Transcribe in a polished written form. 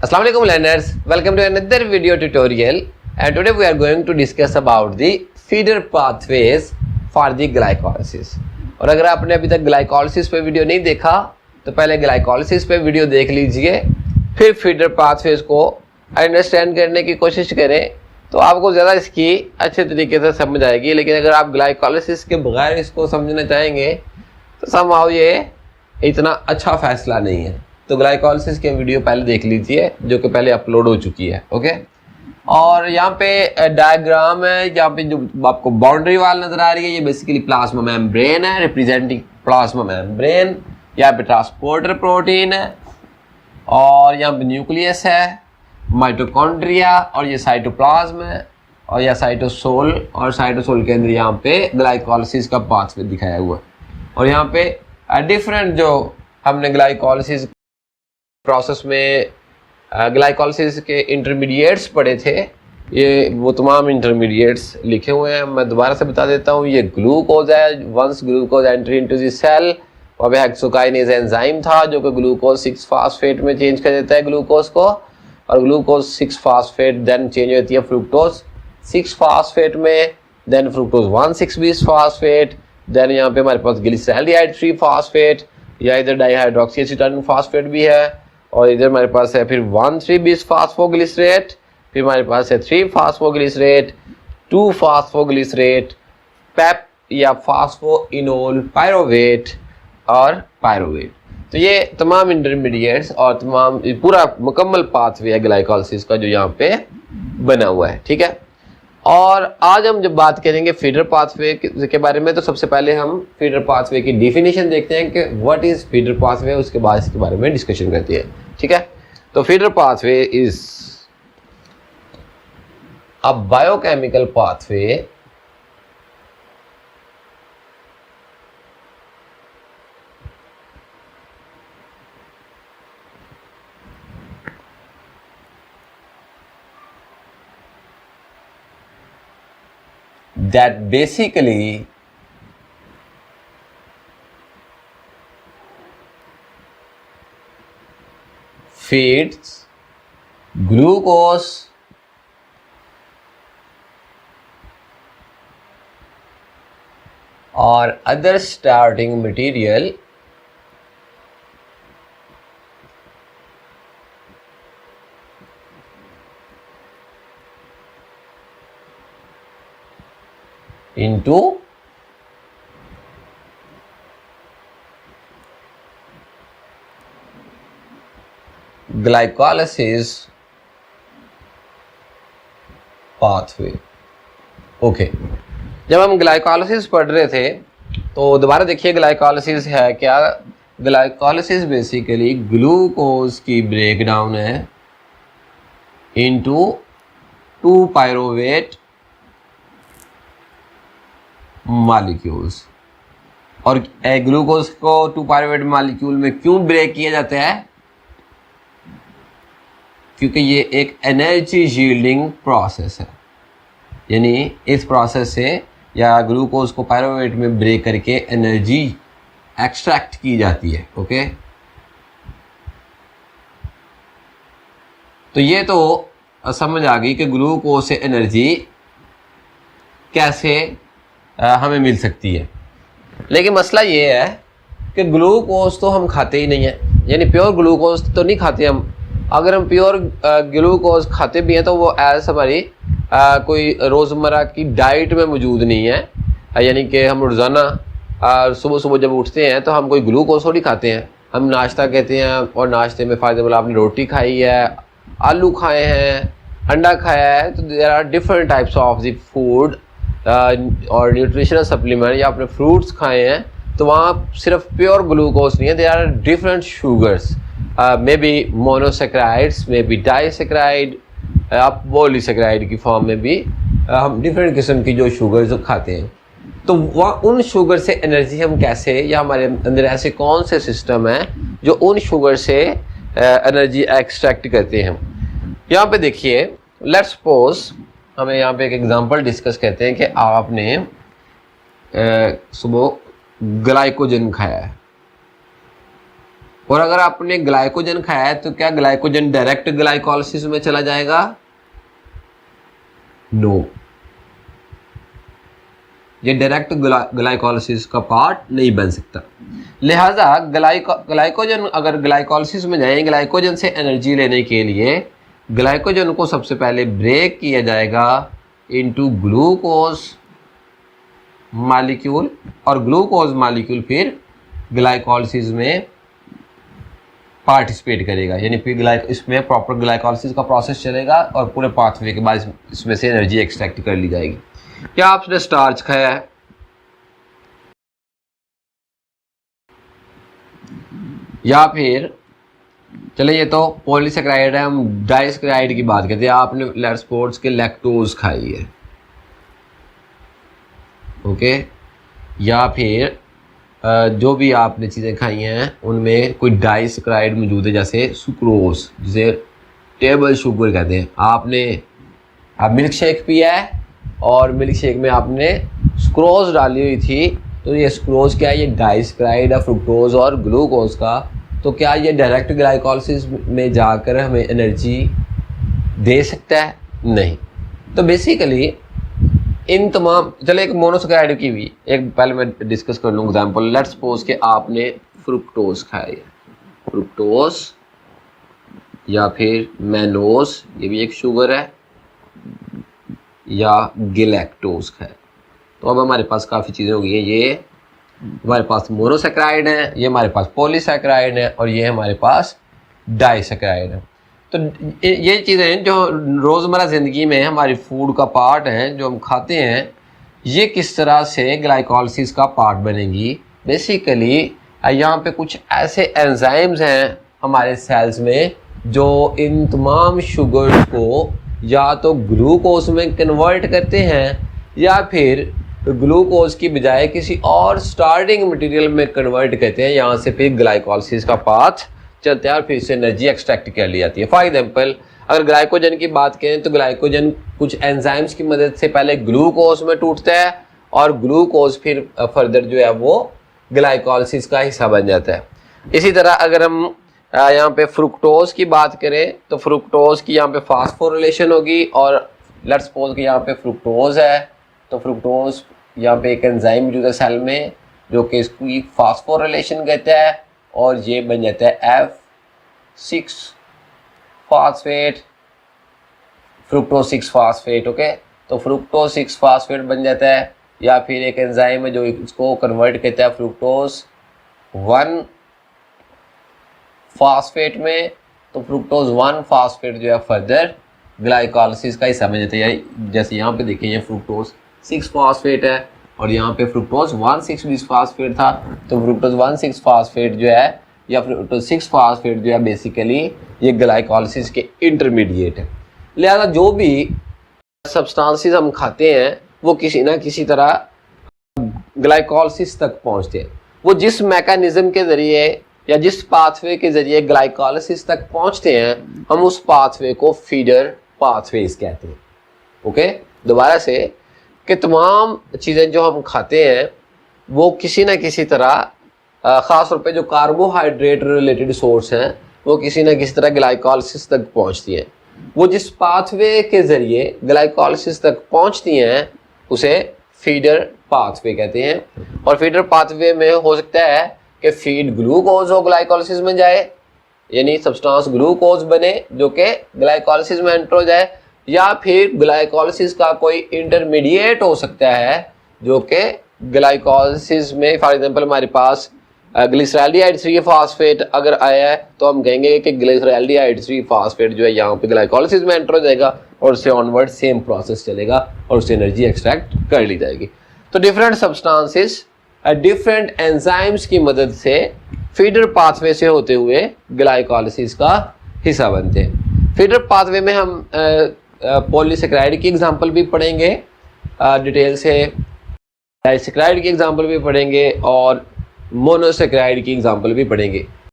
Assalamu alaikum learners, welcome to another video tutorial and today we are going to discuss about the feeder pathways for the glycolysis। और अगर आपने अभी तक glycolysis पे video नहीं देखा तो पहले ग्लाइकोलिसिस पे वीडियो देख लीजिए, फिर फीडर पाथवेज को अंडरस्टैंड करने की कोशिश करें तो आपको ज़्यादा इसकी अच्छे तरीके से समझ आएगी। लेकिन अगर आप ग्लाइकोलिसिस के बगैर इसको समझना चाहेंगे तो समहाउ ये इतना अच्छा फैसला नहीं है। तो ग्लाइकोलिसिस के वीडियो पहले देख लीजिए जो कि पहले अपलोड हो चुकी है। ओके, और यहाँ पे डायग्राम है, यहाँ पे जो आपको बाउंड्री वाल नजर आ रही है ये बेसिकली प्लाज्मा मेम्ब्रेन है, रिप्रेजेंटिंग प्लाज्मा मेम्ब्रेन। यहाँ पे ट्रांसपोर्टर प्रोटीन है और यहाँ पे न्यूक्लियस है, माइटोकॉन्ड्रिया और ये साइटोप्लाज्म है और यह साइटोसोल, और साइटोसोल के अंदर यहाँ पे ग्लाइकोलिसिस का पाथवे दिखाया हुआ है। और यहाँ पे डिफरेंट जो हमने ग्लाइकोलिसिस प्रोसेस में ग्लाइकोलिसिस के इंटरमीडिएट्स पढ़े थे, ये वो तमाम इंटरमीडिएट्स लिखे हुए हैं। मैं दोबारा से बता देता हूँ, ये ग्लूकोज है। Once glucose entry into the cell, वहाँ पे हेक्सोकाइनेज एंजाइम था जो कि ग्लूकोज 6 फास्फेट में चेंज कर देता है ग्लूकोज को, और ग्लूकोज 6 फास्फेट देन चेंज होती है फ्रुक्टोज 6 फास्फेट में, देन फ्रुक्टोज 1,6 बीस फास्फेट, देन यहाँ पे हमारे पास ग्लिसरॉल्डिहाइड 3 फास्फेट या इधर डाइहाइड्रोक्सी एसीटाइलिन फास्फेट भी है, और इधर हमारे पास है फिर 1,3 बीस फास्फोग्लिसरेट, फिर हमारे पास है 3 फास्फोग्लिसरेट, 2 फास्फोग्लिसरेट, पेप या फास्फोइनोल पायरोवेट और पायरोवेट। तो ये तमाम इंटरमीडिएट्स और तमाम पूरा मुकम्मल पाथवे है ग्लाइकोलिसिस का जो यहाँ पे बना हुआ है। ठीक है, और आज हम जब बात करेंगे फीडर पाथवे के बारे में तो सबसे पहले हम फीडर पाथवे की डेफिनेशन देखते हैं कि व्हाट इज फीडर पाथवे, उसके बाद इसके बारे में डिस्कशन करते हैं। ठीक है, तो feeder pathway is a biochemical pathway that basically feeds glucose or other starting material into glycolysis pathway। Okay, जब हम ग्लाइकोलिसिस पढ़ रहे थे तो दोबारा देखिए ग्लाइकोलिसिस है क्या। ग्लाइकोलिसिस बेसिकली ग्लूकोज की ब्रेकडाउन है इनटू 2 पायरोवेट मॉलिक्यूल्स। और ग्लूकोज को 2 पायरोवेट मॉलिक्यूल में क्यों ब्रेक किया जाता है? क्योंकि ये एक एनर्जी यील्डिंग प्रोसेस है, यानी इस प्रोसेस से या ग्लूकोज को पायरोवेट में ब्रेक करके एनर्जी एक्सट्रैक्ट की जाती है। ओके, तो ये तो समझ आ गई कि ग्लूकोज से एनर्जी कैसे हमें मिल सकती है। लेकिन मसला ये है कि ग्लूकोज तो हम खाते ही नहीं है, यानी प्योर ग्लूकोज तो नहीं खाते हम। अगर हम प्योर ग्लूकोज खाते भी हैं तो वो एज हमारी कोई रोज़मर्रा की डाइट में मौजूद नहीं है, यानी कि हम रोज़ाना सुबह सुबह जब उठते हैं तो हम कोई ग्लूकोज थोड़ी खाते हैं। हम नाश्ता कहते हैं और नाश्ते में फ़ायदेमंद आपने रोटी खाई है, आलू खाए हैं, अंडा खाया है, तो there are different types of the food और न्यूट्रिशनल सप्लीमेंट, या आपने फ्रूट्स खाए हैं तो वहाँ सिर्फ प्योर ग्लूकोज नहीं है, there are different sugars, may be monosaccharides, may be disaccharide, आप पॉलीसेक्राइड की फॉर्म में भी हम डिफरेंट किस्म की जो शुगर्स खाते हैं। तो वह उन शुगर से एनर्जी हम कैसे, या हमारे अंदर ऐसे कौन से सिस्टम है जो उन शुगर से एनर्जी एक्सट्रैक्ट करते हैं। यहाँ पे देखिए, लेट्स सपोज हमें यहाँ पे एक एग्जांपल डिस्कस करते हैं कि आपने सुबह ग्लाइकोजन खाया है, और अगर आपने ग्लाइकोजन खाया है तो क्या ग्लाइकोजन डायरेक्ट ग्लाइकोलिसिस में चला जाएगा? नो, ये डायरेक्ट ग्लाइकोलिसिस का पार्ट नहीं बन सकता। लिहाजा ग्लाइकोजन अगर ग्लाइकोलिसिस में जाए, ग्लाइकोजन से एनर्जी लेने के लिए ग्लाइकोजन को सबसे पहले ब्रेक किया जाएगा इनटू ग्लूकोज मॉलिक्यूल, और ग्लूकोज मॉलिक्यूल फिर ग्लाइकोलिसिस में पार्टिसिपेट करेगा, यानी फिर इसमें प्रॉपर ग्लाइकोलिसिस का प्रोसेस चलेगा और पूरे पाथवे के बाद इसमें से एनर्जी एक्सट्रैक्ट कर ली जाएगी। क्या आपने स्टार्च खाया है? या फिर चले, ये तो पॉलीसेकेराइड है, हम डाइसेकेराइड की बात करते हैं। आपने लेट्स सपोज के लैक्टोज खाई है, ओके, या फिर जो भी आपने चीज़ें खाई हैं उनमें कोई डाइसेकेराइड मौजूद है, जैसे सुक्रोज, जिसे टेबल शुगर कहते हैं। आप मिल्क शेक पिया है और मिल्क शेक में आपने सुक्रोज डाली हुई थी, तो ये सुक्रोज क्या है? ये डाइसेकेराइड है फ्रुक्टोज और ग्लूकोज का। तो क्या ये डायरेक्ट ग्लाइकोलिसिस में जाकर हमें एनर्जी दे सकता है? नहीं। तो बेसिकली इन तमाम, चले एक मोनोसेकेराइड की भी एक पहले मैं डिस्कस कर लूँ एग्जाम्पल। लेट्स सपोज कि आपने फ्रुक्टोज खाया है, फ्रुक्टोज या फिर मैनोज, ये भी एक शुगर है, या गिलैक्टोज खाया। तो अब हमारे पास काफ़ी चीज़ें हो गई हैं। ये हमारे पास मोनोसेकेराइड है, ये हमारे पास पॉलीसेकेराइड है, और ये हमारे पास डाइसेकेराइड है। तो ये चीज़ें जो रोज़मर्रा ज़िंदगी में हमारी फूड का पार्ट हैं, जो हम खाते हैं, ये किस तरह से ग्लाइकोलिसिस का पार्ट बनेंगी। बेसिकली यहाँ पे कुछ ऐसे एंजाइम्स हैं हमारे सेल्स में जो इन तमाम शुगर्स को या तो ग्लूकोज में कन्वर्ट करते हैं, या फिर ग्लूकोज की बजाय किसी और स्टार्टिंग मटेरियल में कन्वर्ट करते हैं। यहाँ से फिर ग्लाइकोलिसिस का पाथ चलता है और फिर से एनर्जी एक्सट्रैक्ट कर ली जाती है। फॉर एग्जांपल अगर ग्लाइकोजन की बात करें तो ग्लाइकोजन कुछ एंजाइम्स की मदद से पहले ग्लूकोज में टूटता है, और ग्लूकोज फिर फर्दर जो है वो ग्लाइकोलिसिस का हिस्सा बन जाता है। इसी तरह अगर हम यहाँ पे फ्रुक्टोज की बात करें तो फ्रुक्टोज की यहाँ पे फास्फोरिलेशन होगी, और लेट्स सपोज कि यहाँ पे फ्रुक्टोज है, तो फ्रुक्टोज यहाँ पे एक एंजाइम मौजूद है सेल में जो कि इसकी फास्फोरिलेशन कहता है, और ये बन जाता है F6 phosphate, fructose 6 phosphate. Okay, तो फ्रुक्टोज 6 फास्फेट बन जाता है। या फिर एक एंजाइम है जो इसको कन्वर्ट करता है फ्रुक्टोज 1 फास्फेट में, तो फ्रुक्टोज 1 फास्फेट जो है फर्दर ग्लाइकोलिसिस का हिस्सा बन जाता है। जैसे यहाँ पे देखें, ये फ्रुक्टोज 6 फास्फेट है और यहाँ पे फ्रुक्टोज 1,6 फास्फेट था, तो फ्रुक्टोज 1,6 फास्फेट जो है या फ्रुक्टोज 6 फास्फेट जो है बेसिकली ये ग्लाइकोलिसिस के इंटरमीडिएट है। लिहाजा जो भी सब्सटेंसेस हम खाते हैं वो किसी ना किसी तरह ग्लाइकोलिसिस तक पहुँचते हैं। वो जिस मैकेनिज्म के ज़रिए या जिस पाथवे के ज़रिए ग्लाइकोलिसिस तक पहुँचते हैं, हम उस पाथवे को फीडर पाथवेज कहते हैं। ओके, दोबारा से कि तमाम चीज़ें जो हम खाते हैं वो किसी न किसी तरह ख़ास तौर पे जो कार्बोहाइड्रेट रिलेटेड सोर्स हैं वो किसी न किसी तरह ग्लाइकोलिसिस तक पहुंचती हैं। वो जिस पाथवे के ज़रिए ग्लाइकोलिसिस तक पहुंचती हैं उसे फीडर पाथवे कहते हैं। और फीडर पाथवे में हो सकता है कि फीड ग्लूकोज हो ग्लाइकोलिसिस में जाए, यानी सब्सटेंस ग्लूकोज बने जो कि ग्लाइकोलिसिस में एंटर हो जाए, या फिर ग्लाइकोलिसिस का कोई इंटरमीडिएट हो सकता है जो कि ग्लाइकोलिसिस में, फॉर एग्जांपल हमारे पास ग्लिसरैल्डिहाइड 3 फास्फेट अगर आया है तो हम कहेंगे कि ग्लिसरैल्डिहाइड 3 फास्फेट जो है यहाँ पे ग्लाइकोलिसिस में एंटर हो जाएगा और उससे ऑनवर्ड सेम प्रोसेस चलेगा और उससे एनर्जी एक्सट्रैक्ट कर ली जाएगी। तो डिफरेंट सब्सटेंसेस डिफरेंट एंजाइम्स की मदद से फीडर पाथवे से होते हुए ग्लाइकोलिसिस का हिस्सा बनते हैं। फीडर पाथवे में हम पॉलीसेकेराइड की एग्जांपल भी पढ़ेंगे डिटेल से, डाइसेकेराइड की एग्जांपल भी पढ़ेंगे और मोनोसेकेराइड की एग्जांपल भी पढ़ेंगे।